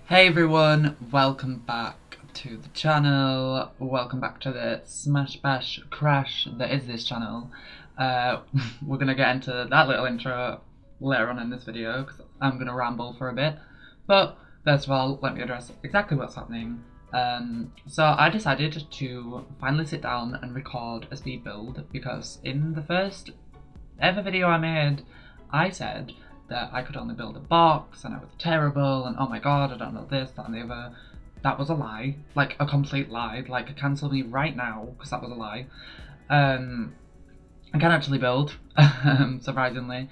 Hey everyone, welcome back to the channel, welcome back to the smash bash crash that is this channel. We're gonna get into that little intro later on in this video because I'm gonna ramble for a bit, but first of all let me address exactly what's happening. So I decided to finally sit down and record a speed build because in the first ever video I made I said that I could only build a box and I was terrible and oh my god, I don't know this, that and the other. That was a lie, like a complete lie. Like, cancel me right now because that was a lie. I can actually build, surprisingly.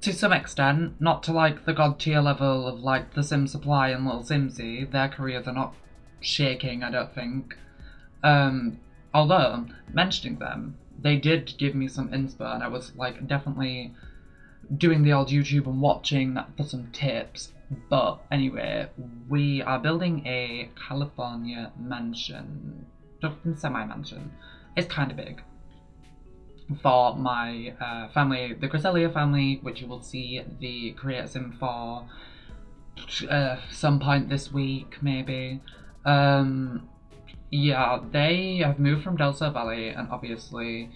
To some extent, not to like the god tier level of like the Sim Supply and Little Simsy. Their careers are not shaking, I don't think. Although, mentioning them, they did give me some inspo and I was like definitely doing the old YouTube and watching for some tips. But anyway, we are building a California mansion, semi-mansion. It's kind of big for my family, the Cresselia family, which you will see the creator sim for some point this week, maybe. Yeah, they have moved from Del Sur Valley, and obviously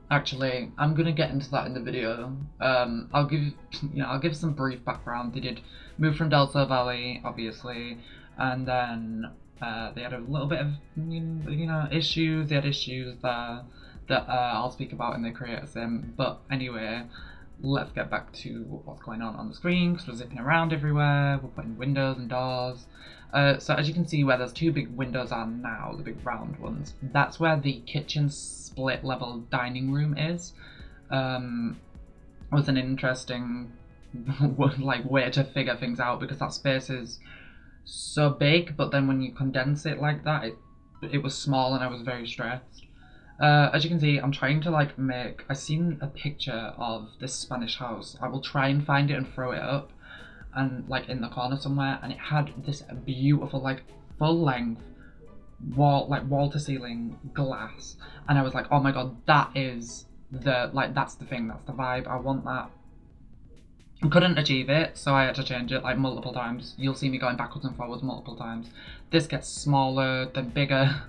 actually I'm gonna get into that in the video. I'll give some brief background. They did move from Del Sur Valley, obviously, and then they had a little bit of issues. They had issues there that I'll speak about in the creator sim. But anyway, let's get back to what's going on the screen because we're zipping around everywhere. We're putting windows and doors. So as you can see where those two big windows are now, the big round ones, that's where the kitchen split level dining room is. Was an interesting way to figure things out because that space is so big, but then when you condense it like that, it was small and I was very stressed. As you can see, I'm trying to I've seen a picture of this Spanish house. I will try and find it and throw it up and in the corner somewhere, and it had this beautiful full length wall to ceiling glass, and I was like, oh my god, that is that's the thing, that's the vibe, I want that. I couldn't achieve it, so I had to change it multiple times. You'll see me going backwards and forwards multiple times. This gets smaller, then bigger.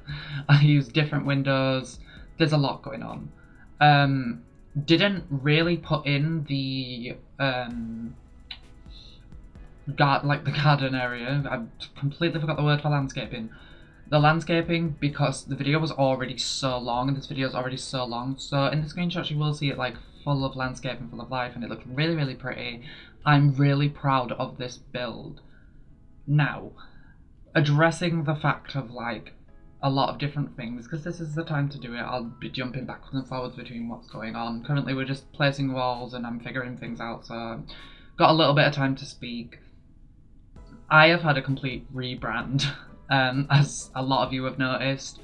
I use different windows. There's a lot going on. Didn't really put in the the garden area. I completely forgot the word for landscaping. The landscaping, because the video was already so long, and this video is already so long. So in the screenshots you will see it full of landscape and full of life, and it looks really, really pretty. I'm really proud of this build. Now, addressing the fact of a lot of different things, because this is the time to do it. I'll be jumping backwards and forwards between what's going on. Currently we're just placing walls and I'm figuring things out, so got a little bit of time to speak. I have had a complete rebrand, as a lot of you have noticed.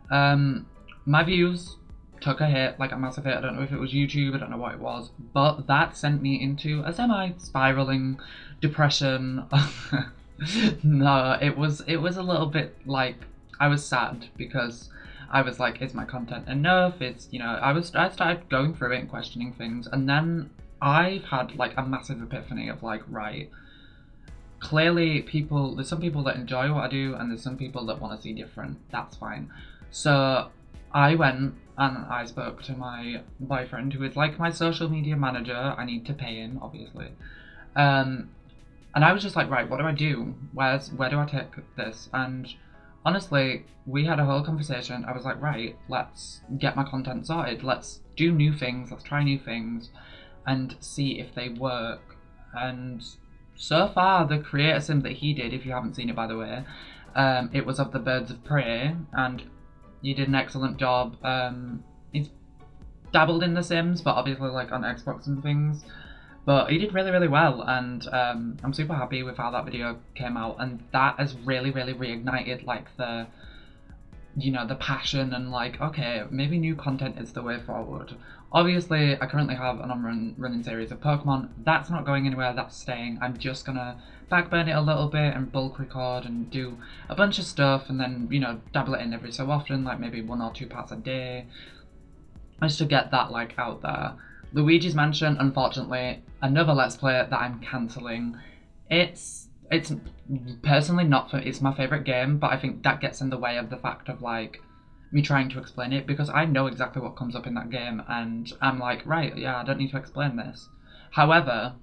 My views took a hit, a massive hit. I don't know if it was YouTube, I don't know what it was, but that sent me into a semi-spiraling depression. No, it was a little bit I was sad because I was like, is my content enough? It's, I started going through it and questioning things, and then I've had a massive epiphany of right, clearly there's some people that enjoy what I do and there's some people that want to see different. That's fine. So I went and I spoke to my boyfriend, who is my social media manager. I need to pay him, obviously. And I was just right, what do I do? Where do I take this? And honestly, we had a whole conversation. I was like, right, let's get my content sorted. Let's do new things. Let's try new things and see if they work. And so far, the creator sim that he did, if you haven't seen it by the way, it was of the Birds of Prey, and he did an excellent job. He's dabbled in The Sims, but obviously on Xbox and things. But he did really, really well, and I'm super happy with how that video came out, and that has really, really reignited the passion and okay, maybe new content is the way forward. Obviously, I currently have an running series of Pokemon. That's not going anywhere, that's staying. I'm just gonna backburn it a little bit and bulk record and do a bunch of stuff, and then, dabble it in every so often, maybe 1 or 2 parts a day, just to get that out there. Luigi's Mansion, unfortunately, another Let's Play that I'm cancelling. It's personally not for it's my favorite game, but I think that gets in the way of the fact of like me trying to explain it, because I know exactly what comes up in that game and I'm like, right, yeah, I don't need to explain this. However,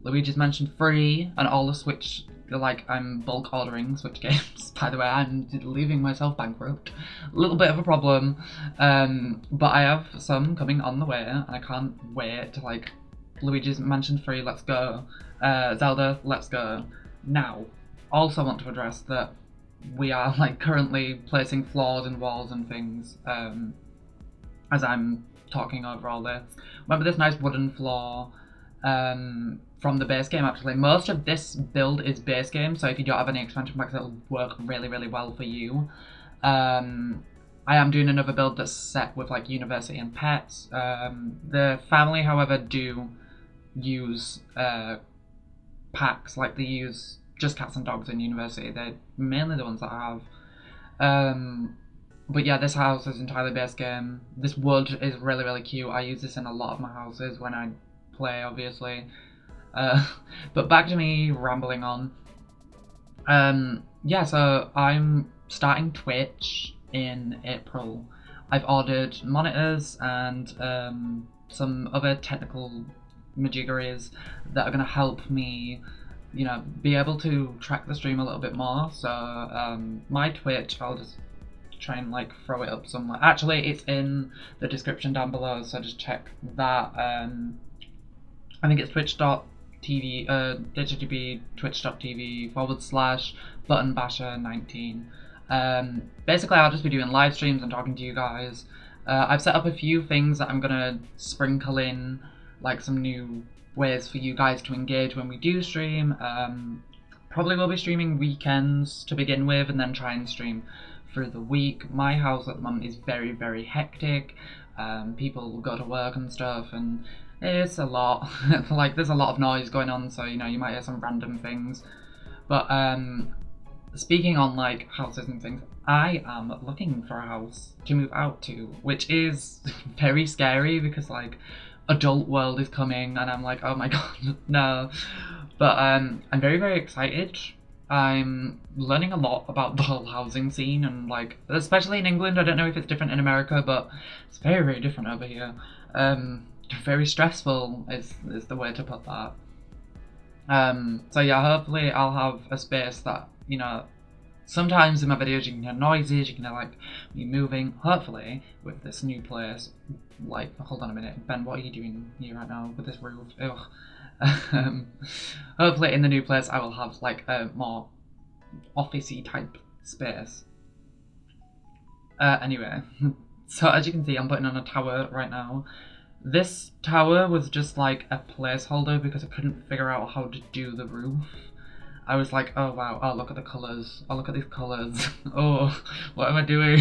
Luigi's Mansion 3 and all the Switch, like, I'm bulk ordering Switch games. By the way, I'm leaving myself bankrupt. A little bit of a problem. But I have some coming on the way and I can't wait to, like, Luigi's Mansion 3, let's go. Zelda, let's go. Now, also want to address that we are, like, currently placing floors and walls and things, as I'm talking over all this. Remember this nice wooden floor, from the base game. Actually, most of this build is base game, so if you don't have any expansion packs, it'll work really, really well for you. I am doing another build that's set with like university and pets. The family, however, do use packs, like they use just cats and dogs in university. They're mainly the ones that I have. But yeah, this house is entirely base game. This wood is really, really cute. I use this in a lot of my houses when I play, obviously. But back to me rambling on. Yeah, so I'm starting Twitch in April. I've ordered monitors and some other technical majiggeries that are going to help me, you know, be able to track the stream a little bit more. So my Twitch, I'll just try and like throw it up somewhere. Actually, it's in the description down below, so just check that. I think it's twitch.tv, http twitch.tv/buttonbasher19. Basically, I'll just be doing live streams and talking to you guys. I've set up a few things that I'm gonna sprinkle in, like some new ways for you guys to engage when we do stream. Probably will be streaming weekends to begin with, and then try and stream through the week. My house at the moment is very, very hectic. People go to work and stuff, and it's a lot. Like, there's a lot of noise going on, so you know, you might hear some random things. But speaking on like houses and things, I am looking for a house to move out to, which is very scary because like adult world is coming and I'm like, oh my god, no. But I'm very, very excited. I'm learning a lot about the whole housing scene, and like, especially in England. I don't know if it's different in America, but it's very, very different over here. Very stressful is the way to put that. So yeah, hopefully I'll have a space that, you know, sometimes in my videos you can hear noises, you can hear like me moving. Hopefully with this new place, like, hold on a minute, Ben, what are you doing here right now with this roof? Ugh. Hopefully in the new place I will have like a more office-y type space. Anyway, so as you can see, I'm putting on a tower right now. This tower was just like a placeholder because I couldn't figure out how to do the roof. I was like, oh wow, oh look at the colours, oh look at these colours, oh, what am I doing?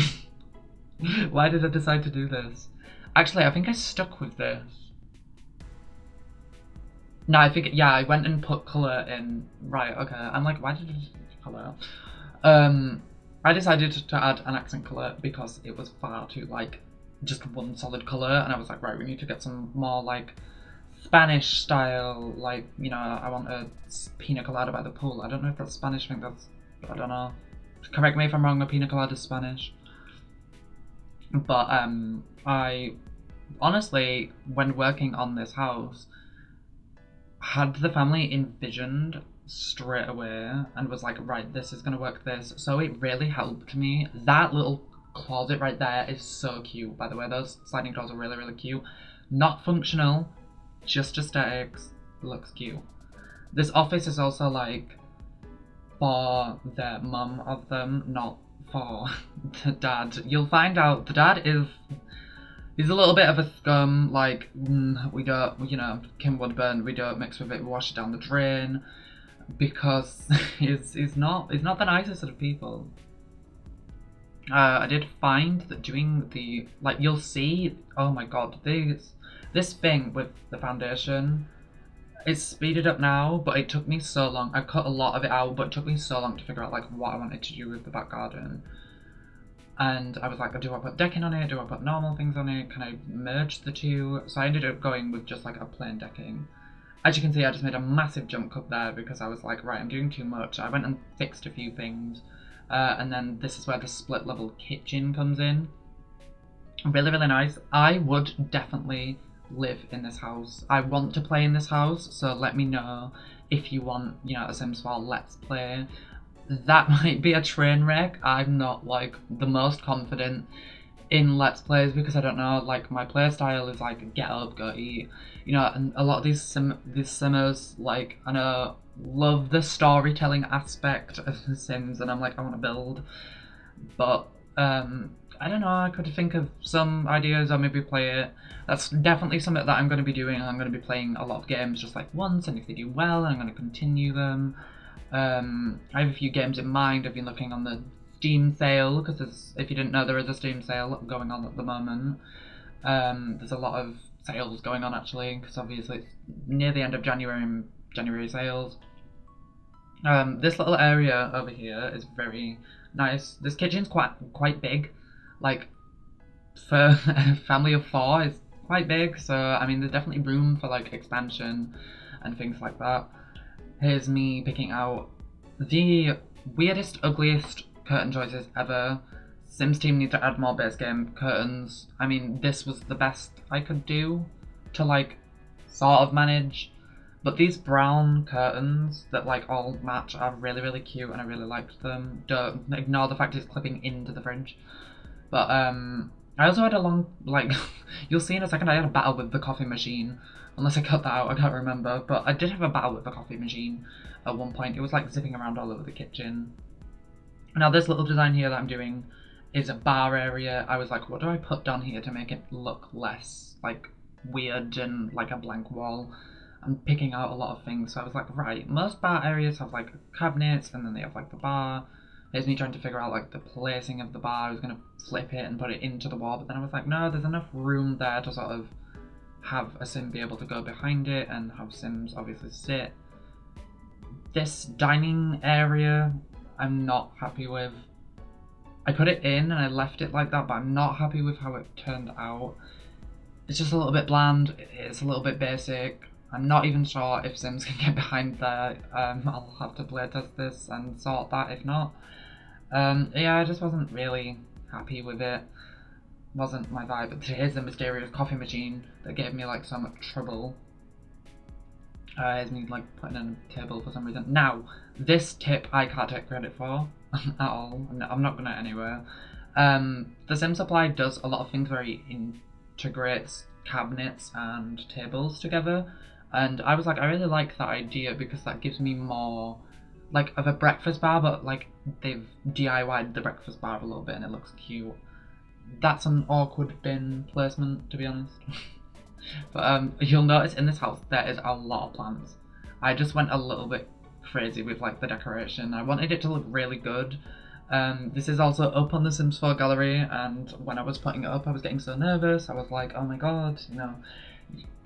Why did I decide to do this? Actually, I think I stuck with this. No, I think, yeah, I went and put colour in, right, okay, I'm like, why did I just colour? I decided to add an accent colour because it was far too, like, just one solid colour, and I was like, right, we need to get some more like Spanish style, like, you know, I want a pina colada by the pool. I don't know if that's Spanish, I think that's, I don't know, correct me if I'm wrong, a pina colada is Spanish. But I honestly, when working on this house, had the family envisioned straight away and was like, right, this is gonna work this, so it really helped me. That little closet right there is so cute, by the way. Those sliding doors are really, really cute. Not functional, just aesthetics. Looks cute. This office is also like for the mum of them, not for the dad. You'll find out the dad he's a little bit of a scum. Like, we don't, you know, Kim Woodburn, we don't mix with it, we wash it down the drain, because he's not the nicest of people. I did find that doing the, like, you'll see, oh my god, this thing with the foundation, it's speeded up now, but it took me so long. I cut a lot of it out, but it took me so long to figure out like what I wanted to do with the back garden. And I was like, do I put decking on it? Do I put normal things on it? Can I merge the two? So I ended up going with just like a plain decking. As you can see, I just made a massive jump cut there because I was like, right, I'm doing too much. I went and fixed a few things. And then this is where the split level kitchen comes in. Really, really nice. I would definitely live in this house. I want to play in this house, so let me know if you want, you know, a Sims 4 Let's Play. That might be a train wreck. I'm not like the most confident in Let's Plays because I don't know, like my play style is like get up, go eat, you know, and a lot of these simmers, like, I know, love the storytelling aspect of The Sims, and I'm like, I want to build, but I don't know, I could think of some ideas or maybe play it. That's definitely something that I'm going to be doing. I'm going to be playing a lot of games just like once, and if they do well, I'm going to continue them. I have a few games in mind. I've been looking on the Steam sale, because if you didn't know, there is a Steam sale going on at the moment. There's a lot of sales going on actually, because obviously it's near the end of January sales. This little area over here is very nice. This kitchen's quite big, like for a family of 4 it's quite big, so I mean there's definitely room for like expansion and things like that. Here's me picking out the weirdest, ugliest curtain choices ever. Sims team need to add more base game curtains. I mean, this was the best I could do to like sort of manage. But these brown curtains that like all match are really, really cute, and I really liked them. Don't ignore the fact it's clipping into the fridge. But I also had a long, like, you'll see in a second, I had a battle with the coffee machine. Unless I cut that out, I can't remember. But I did have a battle with the coffee machine at one point. It was like zipping around all over the kitchen. Now this little design here that I'm doing is a bar area. I was like, what do I put down here to make it look less like weird and like a blank wall? I'm picking out a lot of things. So I was like, right, most bar areas have like cabinets, and then they have like the bar. There's me trying to figure out like the placing of the bar. I was gonna flip it and put it into the wall, but then I was like, no, there's enough room there to sort of have a sim be able to go behind it and have Sims obviously sit. This dining area I'm not happy with. I put it in and I left it like that, but I'm not happy with how it turned out. It's just a little bit bland, it's a little bit basic. I'm not even sure if Sims can get behind there. I'll have to playtest this and sort that if not. Yeah, I just wasn't really happy with it. Wasn't my vibe. But here's the mysterious coffee machine that gave me like so much trouble. Here's me like putting in a table for some reason. Now, this tip I can't take credit for at all. I'm not gonna anywhere. The Sim Supply does a lot of things very integrates cabinets and tables together, and I was like, I really like that idea because that gives me more like of a breakfast bar, but like they've DIY'd the breakfast bar a little bit and it looks cute. That's an awkward bin placement, to be honest. But you'll notice in this house there is a lot of plants. I just went a little bit crazy with like the decoration. I wanted it to look really good. This is also up on the Sims 4 gallery, and when I was putting it up I was getting so nervous. I was like, oh my god, you know,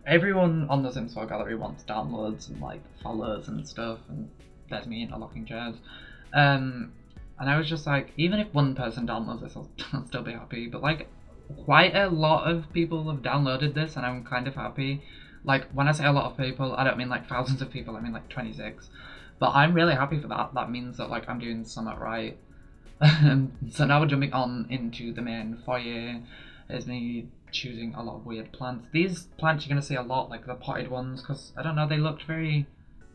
everyone on the Sims 4 gallery wants downloads and like follows and stuff, and there's me interlocking chairs. And I was just like, even if one person downloads this, I'll still be happy. But like, quite a lot of people have downloaded this, and I'm kind of happy. Like, when I say a lot of people, I don't mean like thousands of people, I mean like 26. But I'm really happy for that. That means that like I'm doing something right. So now we're jumping on into the main foyer. There's me choosing a lot of weird plants. These plants you're going to see a lot, like the potted ones, because I don't know, they looked very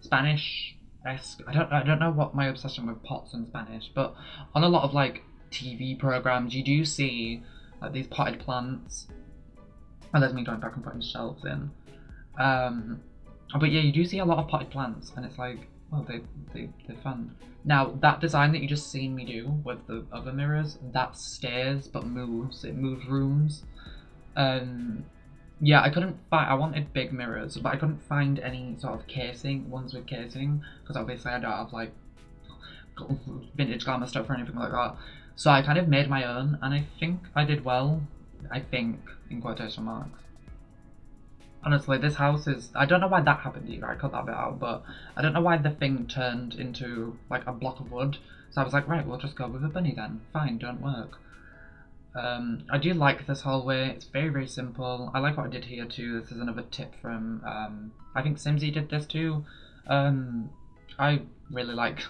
Spanish-esque. I don't know what my obsession with pots in Spanish, but on a lot of like TV programs you do see like these potted plants. And there's me going back and putting shelves in. But yeah, you do see a lot of potted plants, and it's like, well, they're fun. Now, that design that you just seen me do with the other mirrors, that stays but moves. It moves rooms. Yeah, I couldn't find, I wanted big mirrors, but I couldn't find any sort of ones with casing, because obviously I don't have like vintage glamour stuff or anything like that. So I kind of made my own, and I think I did well. I think, in quotation marks. Honestly, this house is, I don't know why that happened either, I cut that bit out, but I don't know why the thing turned into like a block of wood. So I was like, right, we'll just go with a bunny then. Fine, don't work. I do like this hallway. It's very, very simple. I like what I did here too. This is another tip from, I think Simsy did this too. I really like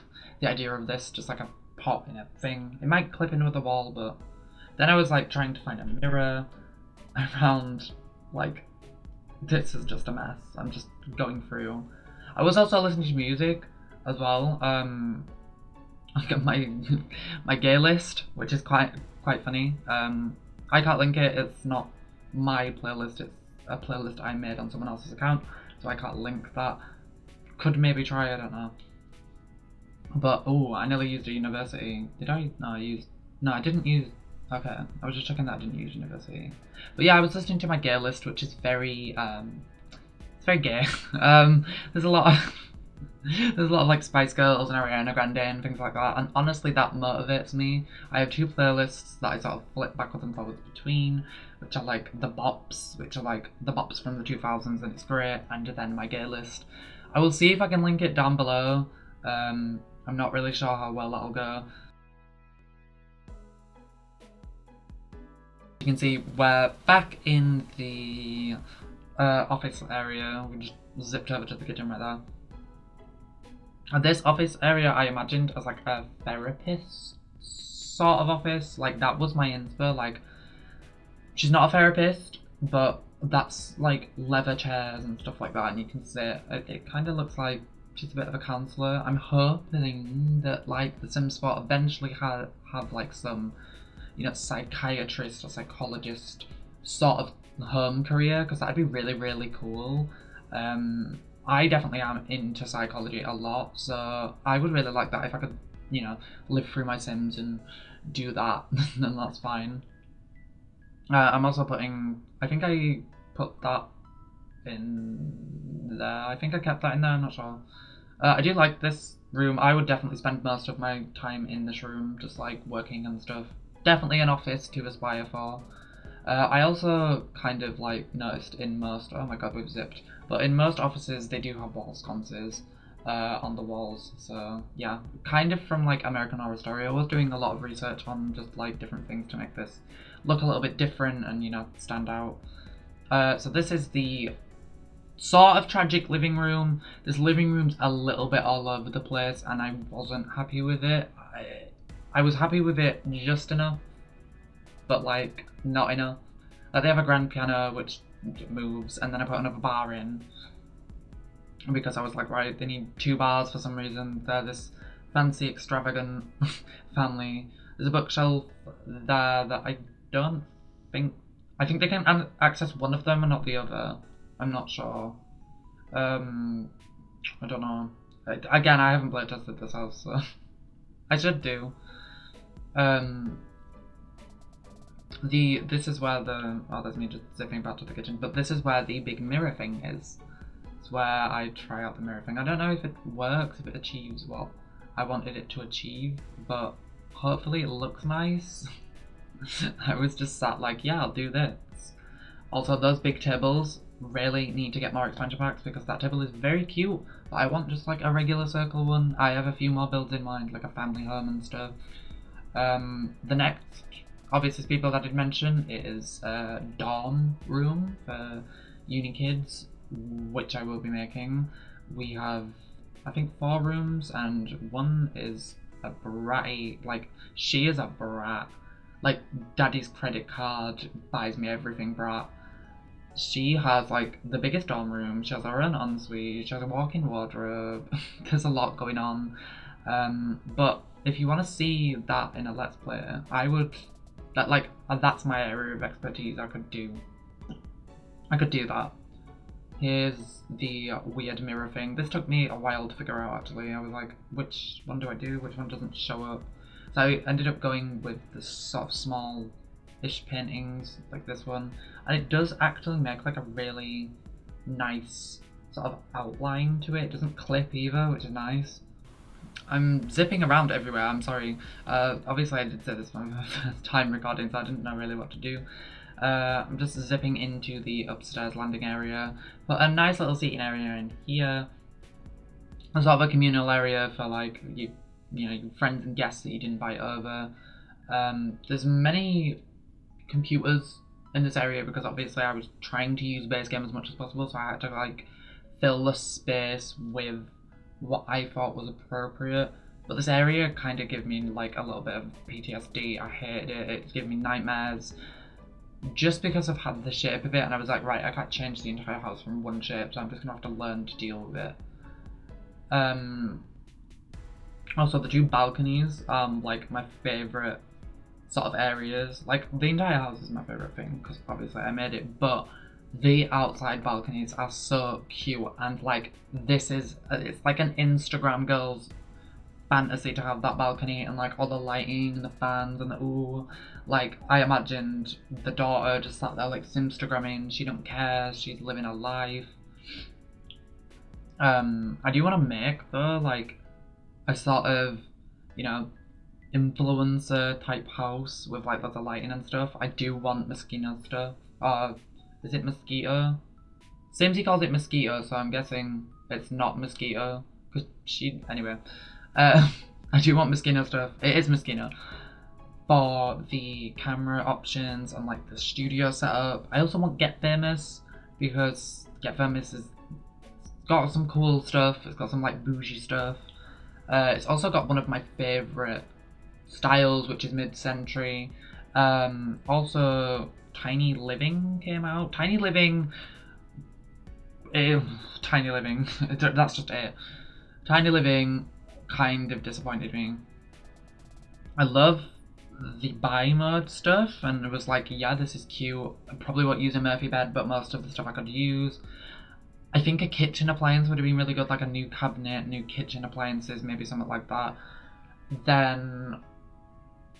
the idea of this, just like a pot in a thing. It might clip into the wall, but then I was like trying to find a mirror around, like, this is just a mess. I'm just going through. I was also listening to music as well. I got my gay list, which is quite funny. I can't link it. It's not my playlist. It's a playlist I made on someone else's account, so I can't link that. Could maybe try. I don't know. But oh, I nearly used a university. Did I? No, I used. No, I didn't use. Okay, I was just checking that I didn't use university. But yeah, I was listening to my gay list, which is very it's very gay. There's a lot of there's a lot of like Spice Girls and Ariana Grande and things like that, and honestly that motivates me. I have two playlists that I sort of flip backwards and forwards between, which are like the bops, which are like the bops from the 2000s, and it's great, and then my gay list. I will see if I can link it down below. I'm not really sure how well that'll go. You can see we're back in the office area. We just zipped over to the kitchen right there. And this office area I imagined as like a therapist sort of office. Like that was my inspo. Like she's not a therapist, but that's like leather chairs and stuff like that, and you can sit. It kind of looks like she's a bit of a counsellor. I'm hoping that like the Sims Spot eventually have like some, you know, psychiatrist or psychologist sort of home career, because that'd be really, really cool. I definitely am into psychology a lot, so I would really like that if I could, you know, live through my Sims and do that, then that's fine. I'm also putting, I think I put that in there. I think I kept that in there, I'm not sure. I do like this room. I would definitely spend most of my time in this room, just like working and stuff. Definitely an office to aspire for. I also kind of like noticed in most, oh my god, we've zipped, but in most offices they do have wall sconces on the walls, so yeah, kind of from like American Horror Story. I was doing a lot of research on just like different things to make this look a little bit different and, you know, stand out. So this is the sort of tragic living room. This living room's a little bit all over the place and I wasn't happy with it. I was happy with it just enough, but like not enough. Like they have a grand piano which moves, and then I put another bar in because I was like, right, they need two bars for some reason. They're this fancy, extravagant family. There's a bookshelf there that I don't think, I think they can access one of them and not the other. I'm not sure. I don't know. Again, I haven't play tested this house, so I should do. This is where the, oh, there's me just zipping back to the kitchen, but this is where the big mirror thing is. It's where I try out the mirror thing. I don't know if it works, if it achieves what I wanted it to achieve, but hopefully it looks nice. I was just sat like, yeah, I'll do this. Also, those big tables really need to get more expansion packs because that table is very cute, but I want just like a regular circle one. I have a few more builds in mind, like a family home and stuff. The next, obviously, Speedbuild I did mention is a dorm room for uni kids, which I will be making. We have, I think, 4 rooms, and one is a bratty, like, she is a brat. Like, daddy's credit card buys me everything brat. She has, like, the biggest dorm room, she has her own ensuite, she has a walk-in wardrobe, there's a lot going on. But if you want to see that in a Let's Play, I would, that's my area of expertise. I could do that. Here's the weird mirror thing. This took me a while to figure out, actually. I was like, which one do I do? Which one doesn't show up? So I ended up going with the sort of small-ish paintings, like this one. And it does actually make like a really nice sort of outline to it. It doesn't clip either, which is nice. I'm zipping around everywhere, I'm sorry. Obviously I did say this was my first time recording, so I didn't know really what to do. I'm just zipping into the upstairs landing area. Put a nice little seating area in here. Sort of a communal area for like you know, your friends and guests that you didn't invite over. There's many computers in this area because obviously I was trying to use base game as much as possible, so I had to like fill the space with what I thought was appropriate. But this area kind of gave me like a little bit of PTSD. I hated it. It gave me nightmares just because I've had the shape of it, and I was like, right, I can't change the entire house from one shape, so I'm just gonna have to learn to deal with it. Also, the two balconies, like my favorite sort of areas. Like the entire house is my favorite thing because obviously I made it, but the outside balconies are so cute, and like this is it's like an Instagram girl's fantasy to have that balcony and like all the lighting and the fans and the ooh. Like I imagined the daughter just sat there like Instagramming. She don't care, she's living her life. I do want to make though like a sort of, you know, influencer type house with like lots of lighting and stuff. I do want mosquito stuff. Is it mosquito? Simsy calls it mosquito, so I'm guessing it's not mosquito because she anyway. I do want mosquito stuff. It is mosquito for the camera options and like the studio setup. I also want Get Famous because Get Famous is got some cool stuff. It's got some like bougie stuff. It's also got one of my favorite styles, which is mid-century. Also, Tiny Living came out. Tiny Living. That's just it. Tiny Living kind of disappointed me. I love the buy mode stuff, and it was like, yeah, this is cute. I probably won't use a Murphy bed, but most of the stuff I could use. I think a kitchen appliance would have been really good, like a new cabinet, new kitchen appliances, maybe something like that. Then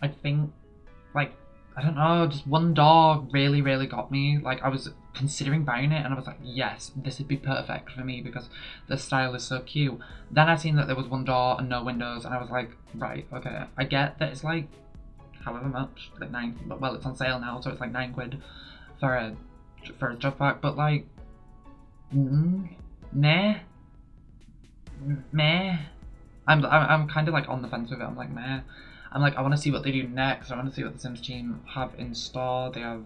I think, like, I don't know, just one door really, really got me. Like, I was considering buying it, and I was like, yes, this would be perfect for me because the style is so cute. Then I seen that there was one door and no windows, and I was like, right, okay, I get that it's like, however much, like £9, well, it's on sale now, so it's like £9 for a stuff pack, but like, meh. I'm kind of like on the fence with it. I'm like meh. I'm like I want to see what they do next. I want to see what the Sims team have in store. They have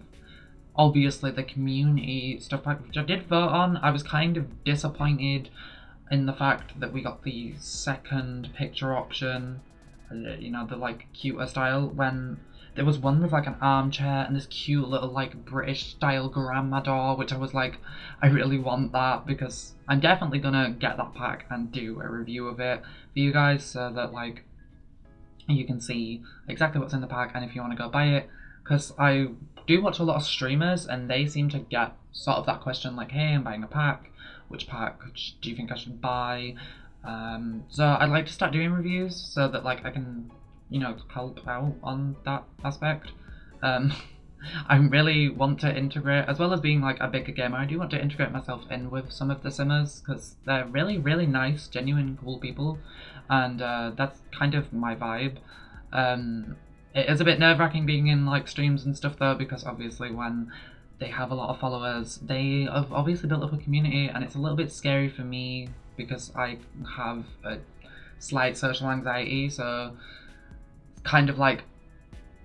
obviously the community stuff pack, which I did vote on. I was kind of disappointed in the fact that we got the second picture option, you know, the like cuter style, when there was one with like an armchair and this cute little like British style grandma door, which I was like, I really want that because I'm definitely gonna get that pack and do a review of it for you guys so that like you can see exactly what's in the pack and if you want to go buy it, because I do watch a lot of streamers and they seem to get sort of that question like, hey, I'm buying a pack, which pack do you think I should buy? So I'd like to start doing reviews so that like I can, you know, help out on that aspect. I really want to integrate, as well as being like a bigger gamer, I do want to integrate myself in with some of the simmers because they're really, really nice, genuine, cool people, and that's kind of my vibe. It is a bit nerve-wracking being in like streams and stuff though, because obviously when they have a lot of followers, they have obviously built up a community, and it's a little bit scary for me because I have a slight social anxiety, so kind of like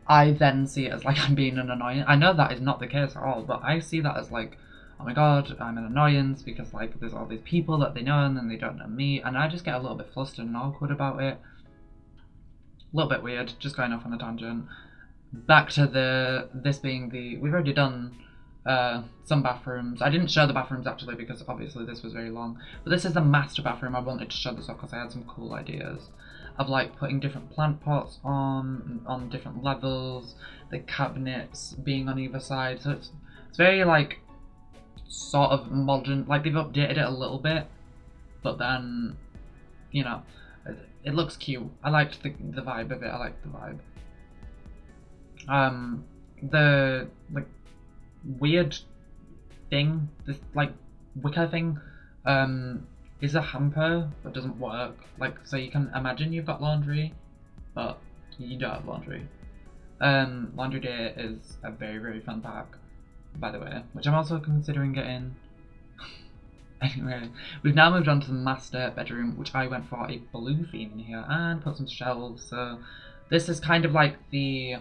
I then see it as like I'm being an annoyance. I know that is not the case at all, but I see that as like, oh my god, I'm an annoyance because like there's all these people that they know and then they don't know me, and I just get a little bit flustered and awkward about it. A little bit weird, just going off on a tangent. Back to this being the, we've already done some bathrooms. I didn't show the bathrooms actually because obviously this was very long, but this is the master bathroom. I wanted to show this off because I had some cool ideas of like putting different plant pots on different levels, the cabinets being on either side, so it's very like sort of modern, like they've updated it a little bit, but then, you know, it looks cute. I liked the vibe of it. I liked the vibe. The like weird thing, this like wicker thing, is a hamper that doesn't work. Like, so you can imagine you've got laundry, but you don't have laundry. Laundry Day is a very, very fun pack, by the way, which I'm also considering getting. Anyway, we've now moved on to the master bedroom, which I went for a blue theme in here and put some shelves. So this is kind of like the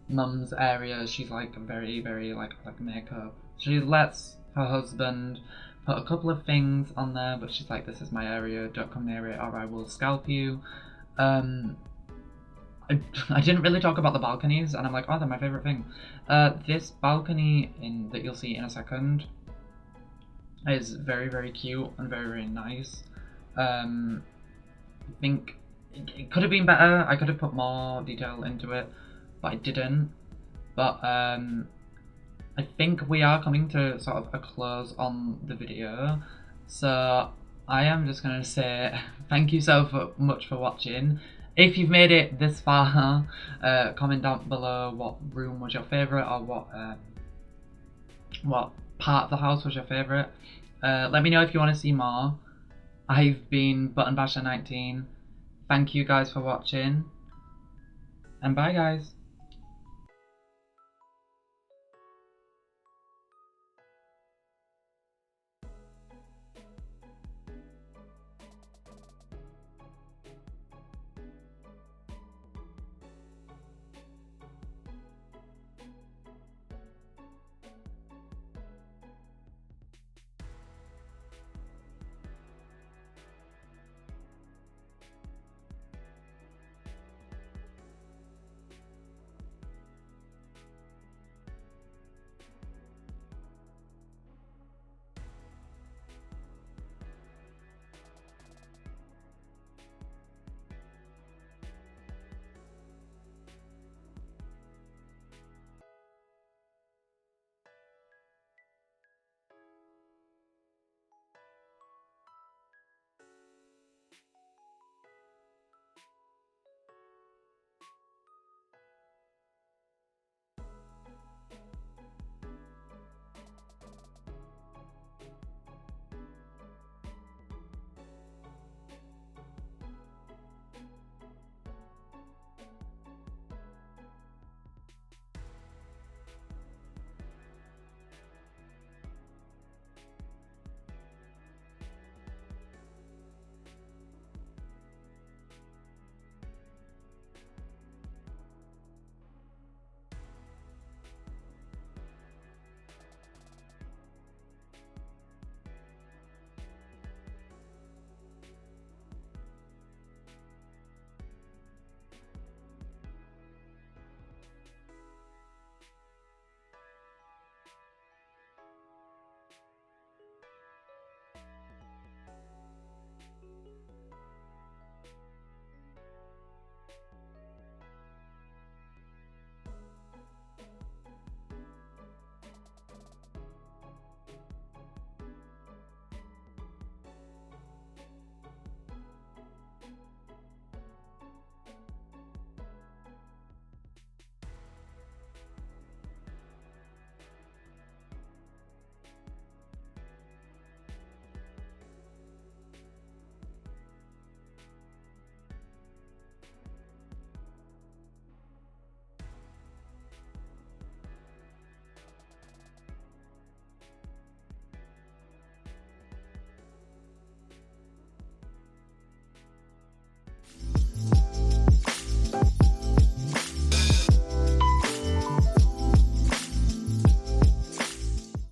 mum's area. She's like very, very like makeup. She lets her husband put a couple of things on there, but she's like, this is my area, don't come near it or I will scalp you. I didn't really talk about the balconies, and I'm like, oh, they're my favourite thing. This balcony that you'll see in a second is very, very cute and very, very nice. I think it could have been better. I could have put more detail into it, but I didn't. But I think we are coming to sort of a close on the video, so I am just gonna say thank you so much for watching. If you've made it this far, comment down below what room was your favourite, or what part of the house was your favourite. Let me know if you want to see more. I've been Button Basher 19. Thank you guys for watching, and bye guys.